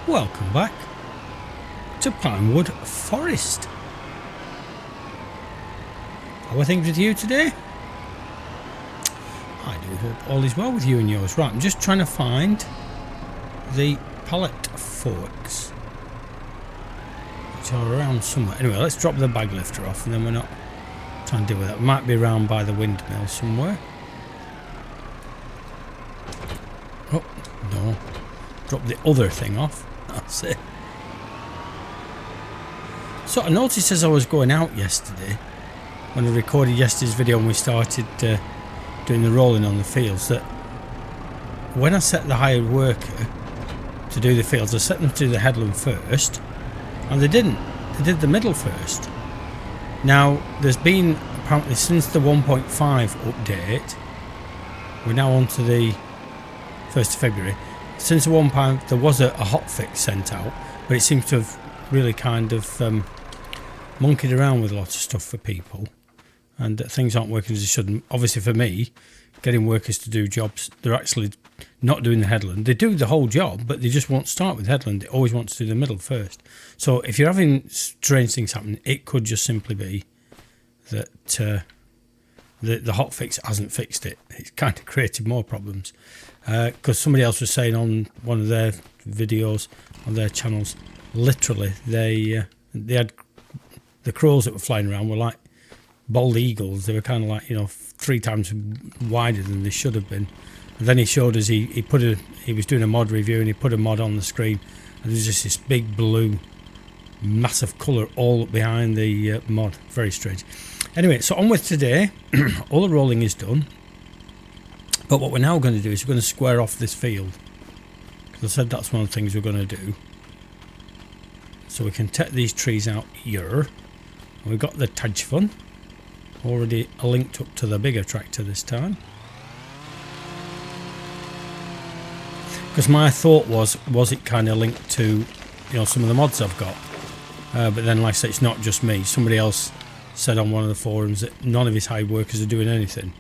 Welcome back to Pinewood Forest. How are things with you today? I do hope all is well with you and yours. Right, I'm just trying to find the pallet forks, which are around somewhere. Anyway, let's drop the bag lifter off and then we're not trying to deal with that. We might be around by the windmill somewhere. Oh, no. Drop the other thing off. That's it. So I noticed as I was going out yesterday, when I recorded yesterday's video and we started doing the rolling on the fields, that when I set the hired worker to do the fields, I set them to do the headland first, and they didn't. They did the middle first. Now, there's been, apparently since the 1.5 update, we're now on to the 1st of February. Since the 1.5 there was a hotfix sent out, but it seems to have really kind of monkeyed around with lots of stuff for people, and things aren't working as they should. Obviously for me, getting workers to do jobs, they're actually not doing the headland. They do the whole job, but they just won't start with headland. They always want to do the middle first. So if you're having strange things happen, it could just simply be that the hotfix hasn't fixed it. It's kind of created more problems. Because somebody else was saying on one of their videos on their channels, literally they had the crows that were flying around were like bald eagles. They were kind of like, you know, 3 times wider than they should have been. And then he showed us he was doing a mod review and he put a mod on the screen, and there's just this big blue massive colour all up behind the mod. Very strange. Anyway, so on with today. All the rolling is done. But what we're now going to do is we're going to square off this field, because I said that's one of the things we're going to do. So we can take these trees out here. And we've got the Tadgefun already linked up to the bigger tractor this time. Because my thought was it kind of linked to, you know, some of the mods I've got. But then, like I say, it's not just me. Somebody else said on one of the forums that none of his hired workers are doing anything.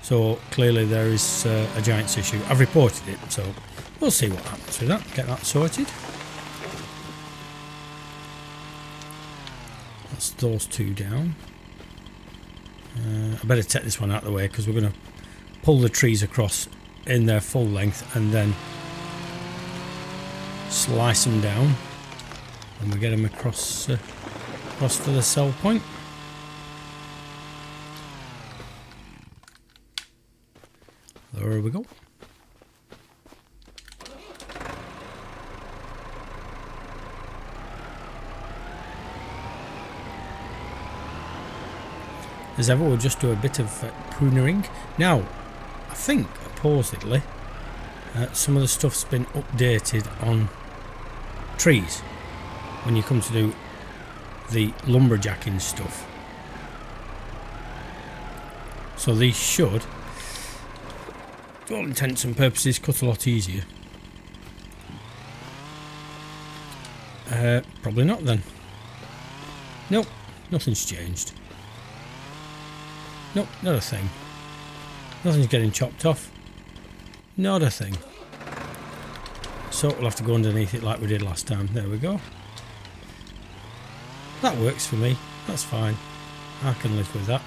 So clearly there is a giant's issue. I've reported it, so we'll see what happens with that. Get that sorted. That's those 2 down. I better take this one out of the way, because we're going to pull the trees across in their full length and then slice them down, and we get them across to the sell point. There we go. As ever, we'll just do a bit of pruning. Now, I think, supposedly, some of the stuff's been updated on trees when you come to do the lumberjacking stuff. So these should, for all intents and purposes, cut a lot easier. Probably not then. Nope, nothing's changed. Nope, not a thing. Nothing's getting chopped off. Not a thing. So we'll have to go underneath it like we did last time. There we go. That works for me. That's fine. I can live with that.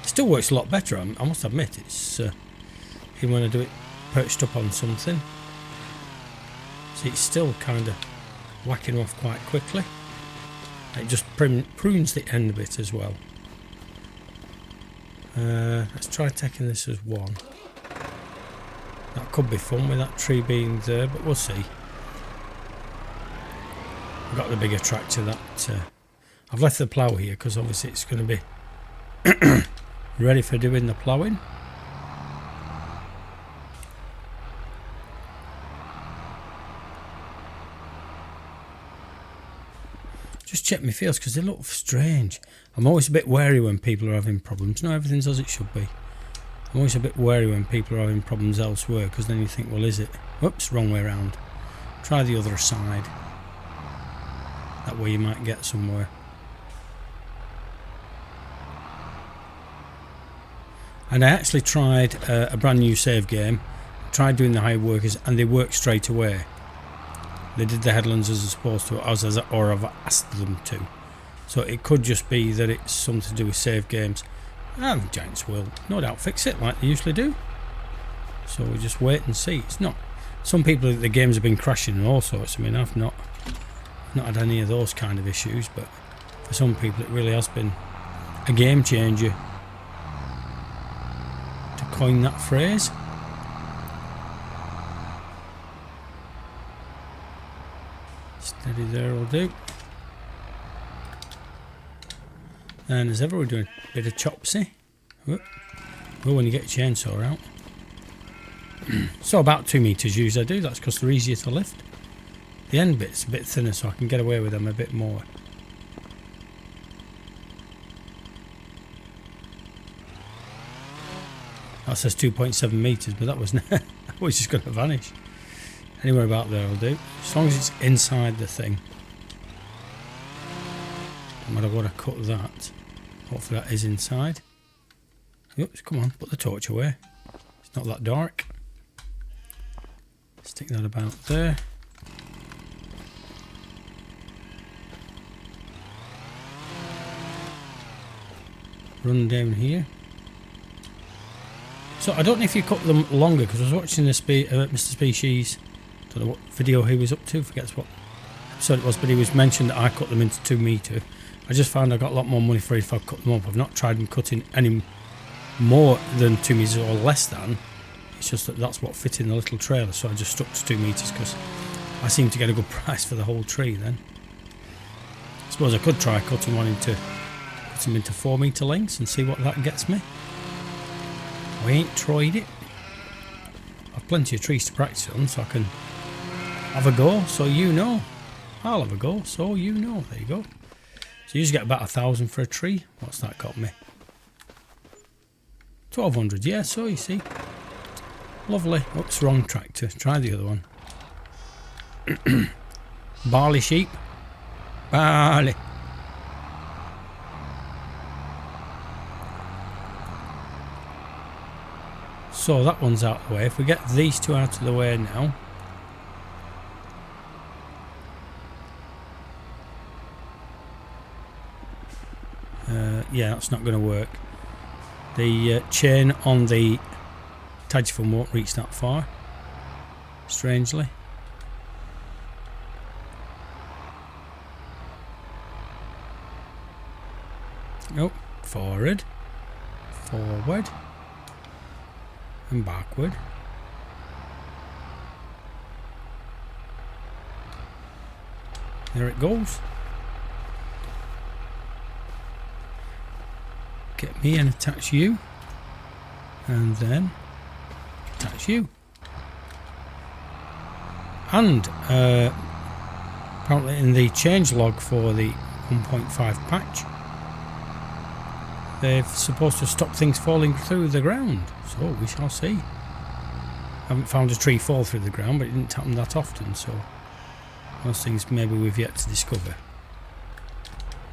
Still works a lot better, I must admit. It's even when I do it perched up on something. See, it's still kind of whacking off quite quickly. It just prunes the end a bit as well. Let's try taking this as one. That could be fun with that tree being there, but we'll see. I've got the bigger tractor that I've left the plough here, because obviously it's going to be ready for doing the ploughing. Just check my fields, because they look strange. I'm always a bit wary when people are having problems. Not everything's as it should be. I'm always a bit wary when people are having problems elsewhere, because then you think, well, is it? Whoops, wrong way around. Try the other side. That way you might get somewhere. And I actually tried a brand new save game, tried doing the hired workers, and they worked straight away. They did the headlands as they're supposed to, or I've asked them to. So it could just be that it's something to do with save games. And Giants will no doubt fix it like they usually do. So we'll just wait and see. It's not. Some people, the games have been crashing and all sorts. I mean, I've not had any of those kind of issues, but for some people it really has been a game changer, to coin that phrase. Steady there will do. And as ever, we're doing a bit of chopsy. Well, when you get your chainsaw out. So about 2 metres usually I do. That's because they're easier to lift. The end bit's a bit thinner, so I can get away with them a bit more. That says 2.7 metres, but that was just going to vanish. Anywhere about there will do. As long as it's inside the thing. No matter what I cut that. Hopefully that is inside. Oops, come on, put the torch away. It's not that dark. Stick that about there. Run down here. So I don't know if you cut them longer, because I was watching this Mr. Species, don't know what video he was up to, forgets what episode it was, but he was mentioned that I cut them into 2 metre. I just found I got a lot more money for it if I cut them up. I've not tried them cutting any more than 2 metres or less than. It's just that that's what fit in the little trailer, so I just stuck to 2 metres because I seem to get a good price for the whole tree then. I suppose I could try cutting one into 4 metre lengths and see what that gets me. We ain't tried it. I've plenty of trees to practice on, so I can have a go, so you know. I'll have a go, so you know. There you go. So you just get about 1,000 for a tree. What's that got me? 1,200, yeah, so you see. Lovely. Oops, wrong tractor. Try the other one. Barley sheep. Barley. So that one's out of the way. If we get these two out of the way now. Yeah, that's not going to work. The chain on the Tadgeful won't reach that far, strangely. Nope. Forward, forward, and backward. There it goes. Get me and attach you, and then attach you. And apparently in the change log for the 1.5 patch, they're supposed to stop things falling through the ground, so we shall see. I haven't found a tree fall through the ground, but it didn't happen that often, so those things maybe we've yet to discover.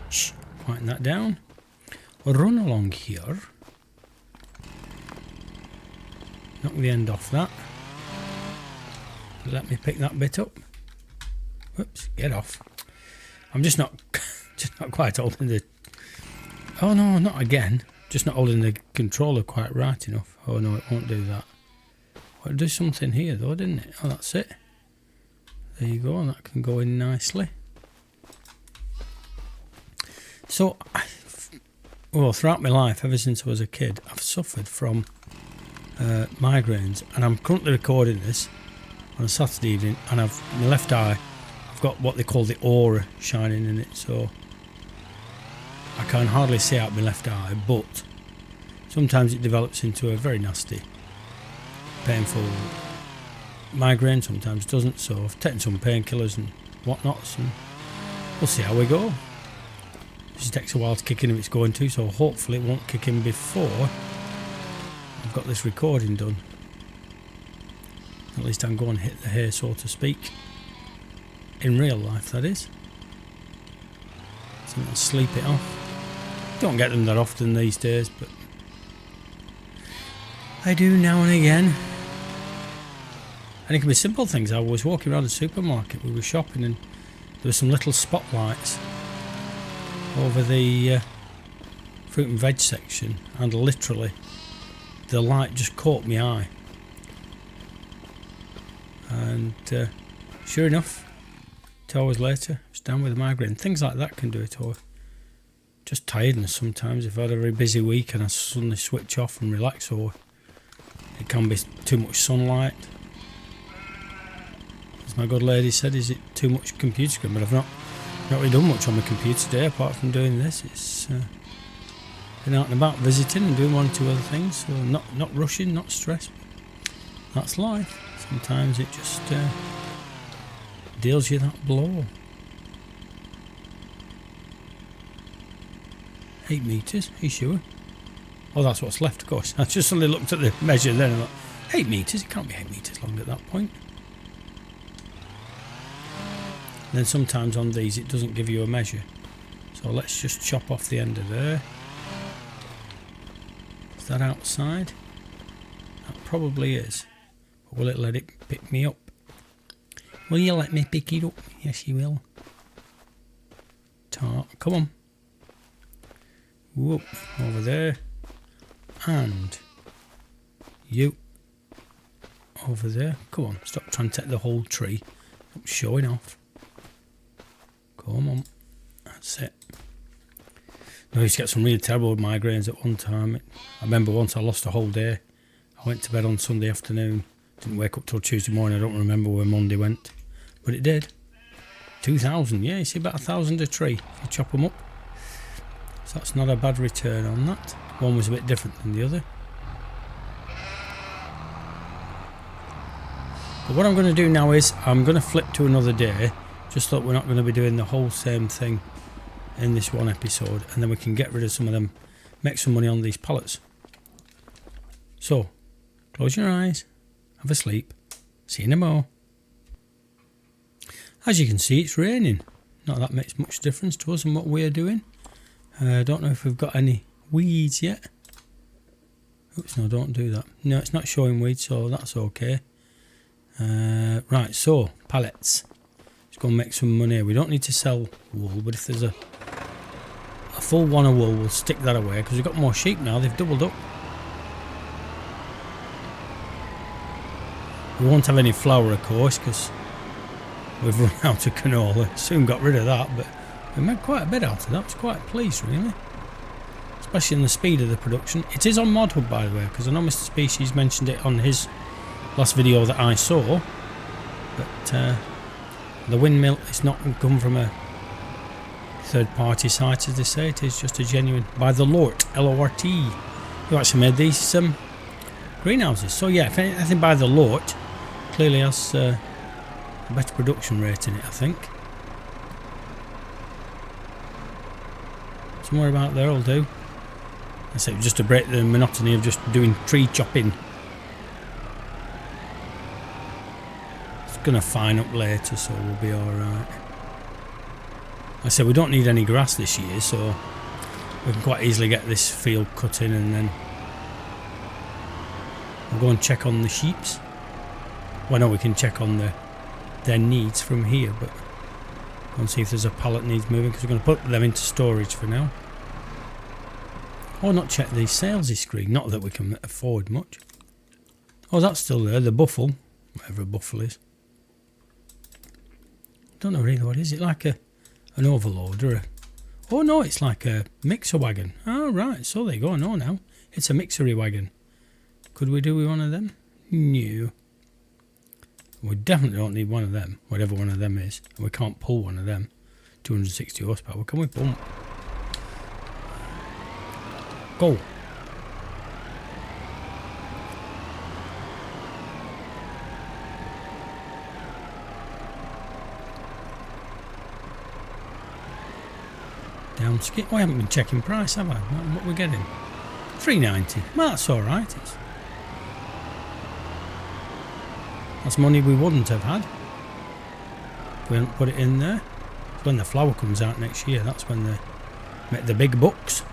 Shh, quieten that down. Run along here. Knock the end off that. Let me pick that bit up. Whoops, get off. I'm just not quite holding the... Oh no, not again. Just not holding the controller quite right enough. Oh no, it won't do that. Well, it did something here though, didn't it? Oh, that's it. There you go, and that can go in nicely. So, well, throughout my life, ever since I was a kid, I've suffered from migraines, and I'm currently recording this on a Saturday evening, and my left eye, I've got what they call the aura shining in it, so I can hardly see out my left eye, but sometimes it develops into a very nasty, painful migraine, sometimes doesn't, so I've taken some painkillers and whatnots, and we'll see how we go. It takes a while to kick in if it's going to, so hopefully it won't kick in before I've got this recording done. At least I'm going to hit the hay, so to speak. In real life, that is. So I'll sleep it off. Don't get them that often these days, but I do now and again. And it can be simple things. I was walking around the supermarket, we were shopping, and there were some little spotlights over the fruit and veg section, and literally the light just caught my eye. And sure enough, 2 hours later, I was down with a migraine. Things like that can do it, or just tiredness sometimes. If I had a very busy week and I suddenly switch off and relax, or it can be too much sunlight. As my good lady said, is it too much computer screen? But I've not really done much on my computer today apart from doing this. It's been out and about visiting and doing 1 or 2 other things, so not rushing, not stressed. That's life. Sometimes it just deals you that blow. 8 metres, are you sure? Oh, that's what's left, of course. I just suddenly looked at the measure then and thought, 8 metres? It can't be 8 metres long at that point. And then sometimes on these it doesn't give you a measure. So let's just chop off the end of there. Is that outside? That probably is. But will it let it pick me up? Will you let me pick it up? Yes, you will. Come on. Whoop, over there. And you over there. Come on, stop trying to take the whole tree. Stop showing off. Come on. That's it. I used to get some really terrible migraines at one time. I remember once I lost a whole day. I went to bed on Sunday afternoon. Didn't wake up till Tuesday morning. I don't remember where Monday went. But it did. 2,000. Yeah, you see about 1,000 a tree if you chop them up. So that's not a bad return on that. One was a bit different than the other. But what I'm going to do now is I'm going to flip to another day, just so we're not going to be doing the whole same thing in this one episode, and then we can get rid of some of them, make some money on these pallets. So, close your eyes, have a sleep, see you in a mo. As you can see, it's raining. Not that makes much difference to us and what we're doing. I don't know if we've got any weeds yet. Oops, no, don't do that. No, it's not showing weeds, so that's okay. Right, so pallets. Let's go and make some money. We don't need to sell wool, but if there's a full one of wool, we'll stick that away because we've got more sheep now. They've doubled up. We won't have any flour, of course, because we've run out of canola. Soon got rid of that, but we made quite a bit out of that. I was quite pleased, really. Especially in the speed of the production. It is on Mod Hub, by the way, because I know Mr. Species mentioned it on his last video that I saw. But the windmill is not come from a third-party site, as they say. It is just a genuine, by the Lort, L-O-R-T, who actually made these greenhouses. So yeah, if anything by the Lort, clearly has a better production rate in it, I think. Somewhere about there will do. I say just to break the monotony of just doing tree chopping. It's gonna fine up later, so we'll be alright. I say we don't need any grass this year, so we can quite easily get this field cut in, and then we'll go and check on the sheeps. Well, no, we can check on their needs from here, but go and see if there's a pallet needs moving, because we're going to put them into storage for now. Or not check the salesy screen, not that we can afford much. Oh, that's still there, the buffle, whatever a buffle is. Don't know really what it is. It like an overload or a... Oh no, it's like a mixer wagon. Oh right, so there you go. I know now. It's a mixery wagon. Could we do with one of them? No. We definitely don't need one of them, whatever one of them is. And we can't pull one of them. 260 horsepower. Can we pump? Go. Down skip. Oh, I haven't been checking price, have I? What we're getting? $3.90. Well, that's all right. That's money we wouldn't have had if we hadn't put it in there. When the flour comes out next year, that's when they make the big bucks.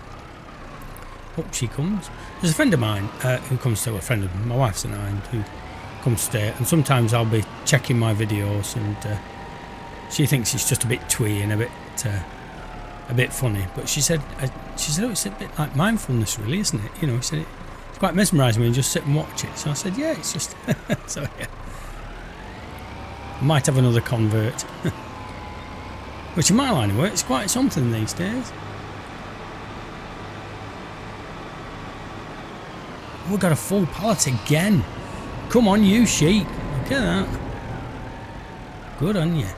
Up she comes. There's a friend of mine who comes to, a friend of my wife's and I, who comes to stay, and sometimes I'll be checking my videos, and she thinks it's just a bit twee and a bit funny. But she said, oh, it's a bit like mindfulness, really, isn't it? You know, she said it's quite mesmerising when you just sit and watch it. So I said, yeah, it's just so yeah. Might have another convert, which in my line of work, it's quite something these days. We've got a full pallet again. Come on, you sheep. Look at that. Good on you.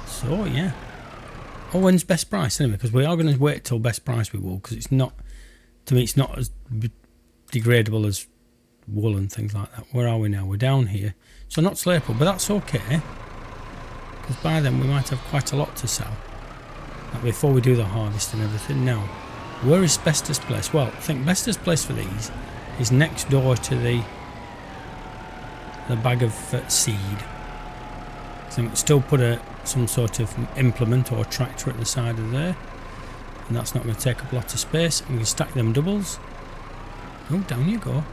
So, yeah. Oh, when's best price anyway? Because we are going to wait till best price we will. Because it's not, to me, it's not as degradable as wool and things like that. Where are we now? We're down here. So not till April, but that's okay. Because by then we might have quite a lot to sell. Like before we do the harvest and everything. Now, where is bestest place? Well, I think bestest place for these is next door to the bag of seed. So we still put some sort of implement or tractor at the side of there, and that's not going to take up a lot of space. And we can stack them doubles. Oh, down you go.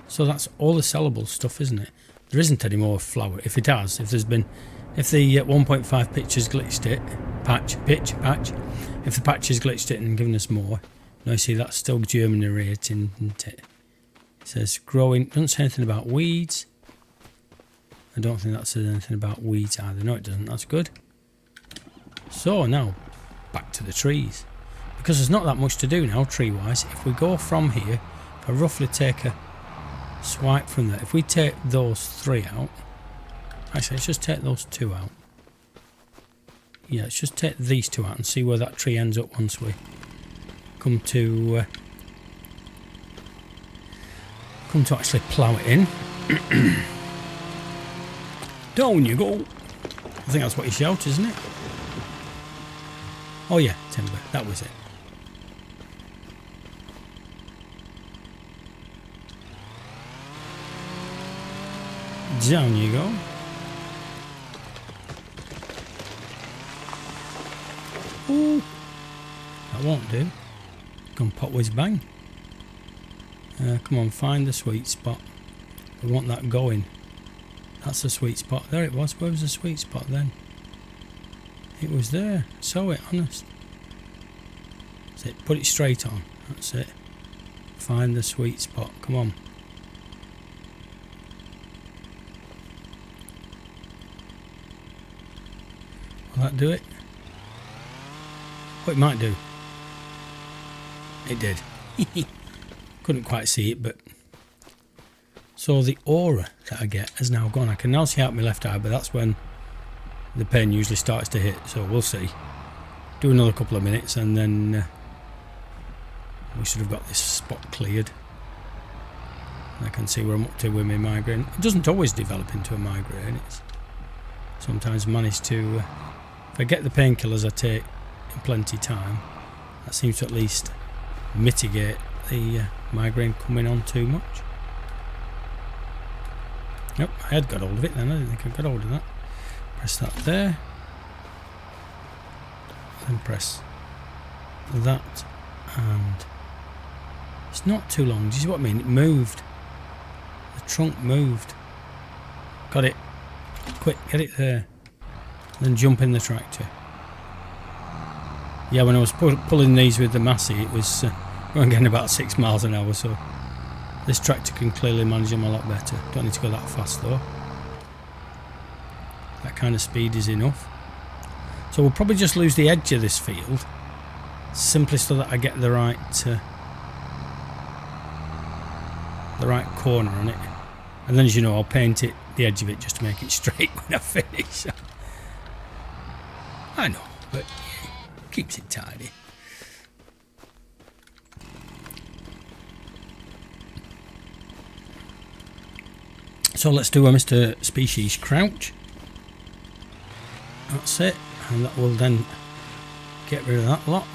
So that's all the sellable stuff, isn't it? There isn't any more flour. If it has, if the 1.5 pitch has glitched it, patch, if the patch has glitched it and given us more, now you see that's still germinating, isn't it? It says growing, doesn't say anything about weeds. I don't think that says anything about weeds either. No, it doesn't. That's good. So now, back to the trees. Because there's not that much to do now, tree-wise. If we go from here, if I roughly take a swipe from there, if we take those 3 out, actually, let's just take those 2 out. Yeah, let's just take these 2 out and see where that tree ends up once we come to actually plough it in. Down you go. I think that's what he shouts, isn't it? Oh yeah, timber. That was it. Down you go. Ooh, that won't do. Come pop whiz bang. Come on, find the sweet spot. We want that going. That's the sweet spot. There it was. Where was the sweet spot then? It was there. Saw it, honest. That's it. Put it straight on. That's it. Find the sweet spot. Come on. Will that do it? Oh, it might do. It did. Couldn't quite see it, but... So the aura that I get has now gone. I can now see out my left eye, but that's when the pain usually starts to hit. So we'll see. Do another couple of minutes and then we should have got this spot cleared. I can see where I'm up to with my migraine. It doesn't always develop into a migraine. It's sometimes managed to... if I get the painkillers I take in plenty time, that seems to at least mitigate the migraine coming on too much. Nope, I had got hold of it then. I didn't think I got hold of that. Press that there. Then press that. And it's not too long. Do you see what I mean? It moved. The trunk moved. Got it. Quick, get it there. Then jump in the tractor. Yeah, when I was pulling these with the Massey, it was we were getting about 6 miles an hour, so this tractor can clearly manage them a lot better. Don't need to go that fast though. That kind of speed is enough. So we'll probably just lose the edge of this field, simply so that I get the right corner on it. And then, as you know, I'll paint it, the edge of it, just to make it straight when I finish. I know, but keeps it tidy. So let's do a Mr. Species crouch. That's it, and that will then get rid of that lot.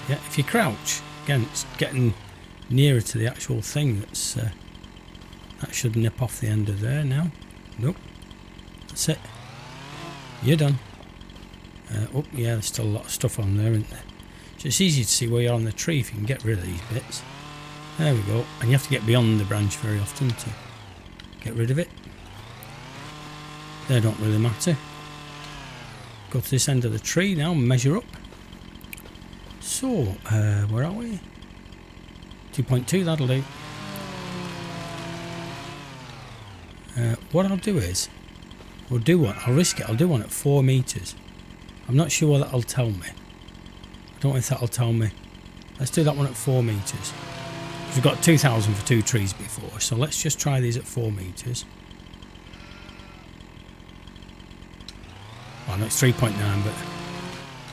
Yeah, if you crouch, again, it's getting nearer to the actual thing. That's that should nip off the end of there now. Nope, that's it. You're done. Oh yeah, there's still a lot of stuff on there, isn't there? So it's easy to see where you're on the tree if you can get rid of these bits. There we go. And you have to get beyond the branch very often to get rid of it. They don't really matter. Go to this end of the tree now and measure up. So, where are we? 2.2, that'll do. What I'll do is, I'll risk it, I'll do one at 4 metres. I'm not sure what that'll tell me. I don't know if that'll tell me. Let's do that one at 4 metres. We've got 2,000 for 2 trees before, so let's just try these at 4 metres. Oh no, it's 3.9, but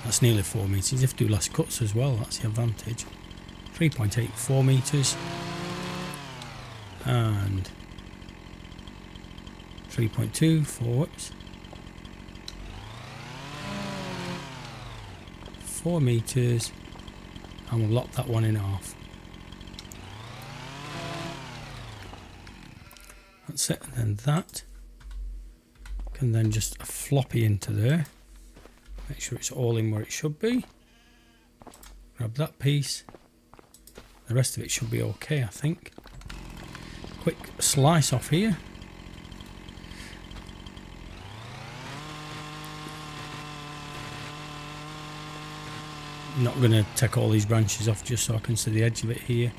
that's nearly 4 metres. You have to do less cuts as well, that's the advantage. 3.8, 4 metres. And 3.2, 4, whoops. 4 metres. And we'll lock that one in half. That's it, and then that can then just floppy into there. Make sure it's all in where it should be. Grab that piece. The rest of it should be okay, I think. Quick slice off here. I'm not going to take all these branches off just so I can see the edge of it here.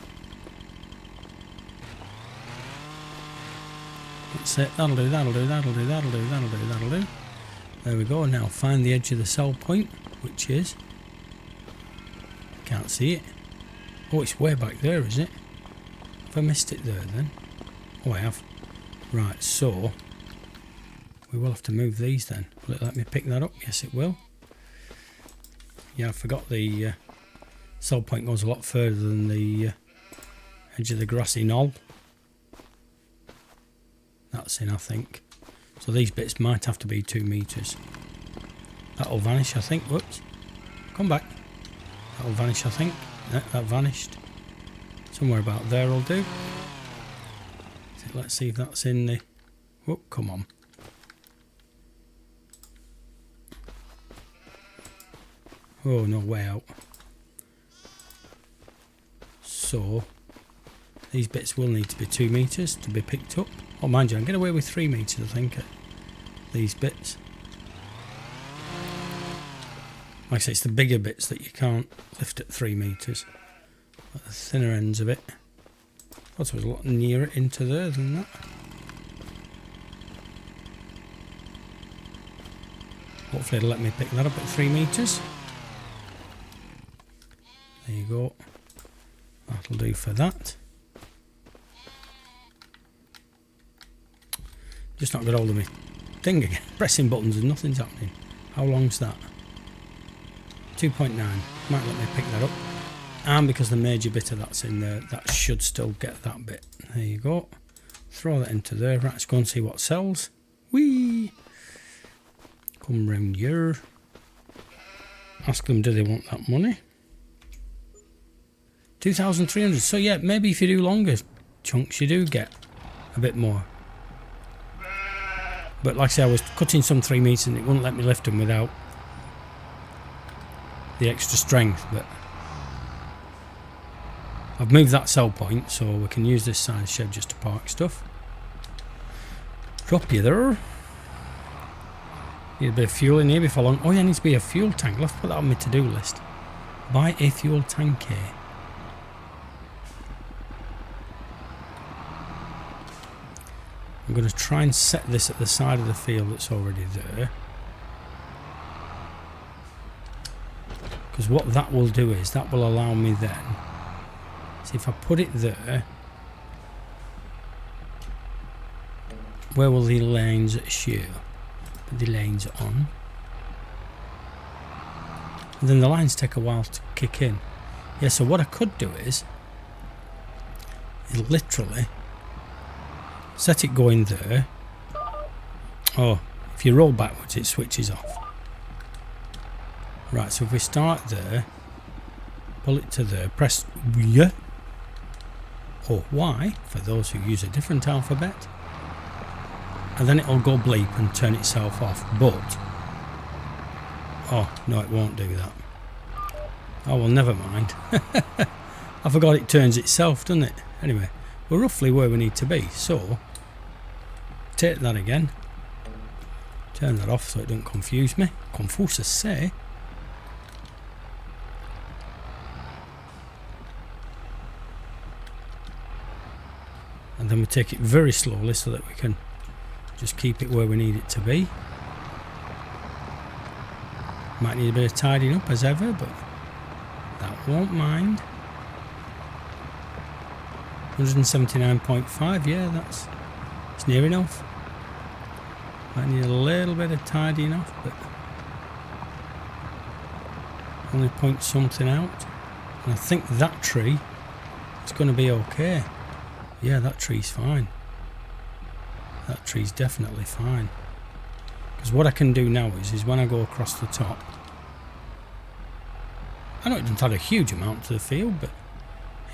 That's it, that'll do, that'll do, that'll do, that'll do, that'll do, that'll do. There we go, now find the edge of the cell point, which is... Can't see it. Oh, it's way back there, is it? Have I missed it there then? Oh, I have. Right, so... We will have to move these then. Will it let me pick that up? Yes, it will. Yeah, I forgot the cell point goes a lot further than the edge of the grassy knoll. That's in, I think. So these bits might have to be 2 metres. That'll vanish, I think. Whoops. Come back. That'll vanish, I think. No, that vanished. Somewhere about there will do. So let's see if that's in the... Whoop, come on. Oh, no, way out. So, these bits will need to be 2 metres to be picked up. Oh, mind you, I can get away with 3 metres, I think, these bits. Like I say, it's the bigger bits that you can't lift at 3 metres. But the thinner ends of it. I thought it was a lot nearer into there than that. Hopefully it'll let me pick that up at 3 metres. There you go. That'll do for that. Just not got hold of me thing again. Pressing buttons and nothing's happening. How long's that? 2.9. Might let me pick that up. And because the major bit of that's in there, that should still get that bit. There you go. Throw that into there. Right, let's go and see what sells. Whee! Come round here. Ask them, do they want that money? 2,300. So yeah, maybe if you do longer chunks, you do get a bit more. But like I say, I was cutting some 3 metres and it wouldn't let me lift them without the extra strength. But I've moved that cell point, so we can use this side of the shed just to park stuff. Drop you there. Need a bit of fuel in here before long. Oh yeah, needs to be a fuel tank. I'll have to put that on my to-do list. Buy a fuel tank here. I'm going to try and set this at the side of the field that's already there. Because what that will do is, that will allow me then... See, if I put it there... Where will the lanes show? Put the lanes on. And then the lines take a while to kick in. Yeah, so what I could do is... literally... set it going there. Oh, if you roll backwards it switches off. Right, so if we start there, pull it to there, press Y or Y for those who use a different alphabet, and then it'll go bleep and turn itself off. But Oh, no, it won't do that. Oh, well, never mind. I forgot it turns itself, doesn't it? Anyway, we're roughly where we need to be. So, take that again. Turn that off so it doesn't confuse me. Confuse say. And then we take it very slowly so that we can just keep it where we need it to be. Might need a bit of tidying up as ever, but that won't mind. 179.5, yeah, that's near enough. Might need a little bit of tidying up, but only point something out. And I think that tree is going to be okay. Yeah, that tree's fine. That tree's definitely fine. Because what I can do now is when I go across the top, I know it doesn't add a huge amount to the field, but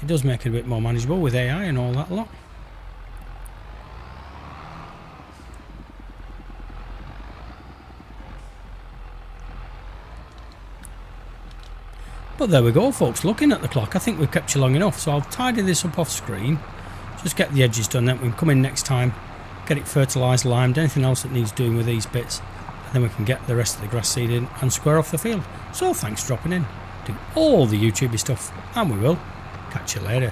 it does make it a bit more manageable with AI and all that lot. But there we go, folks. Looking at the clock, I think we've kept you long enough, so I'll tidy this up off screen. Just get the edges done, then we can come in next time, get it fertilised, limed, anything else that needs doing with these bits, and then we can get the rest of the grass seed in and square off the field. So thanks for dropping in. Do all the YouTubey stuff, and we will catch you later.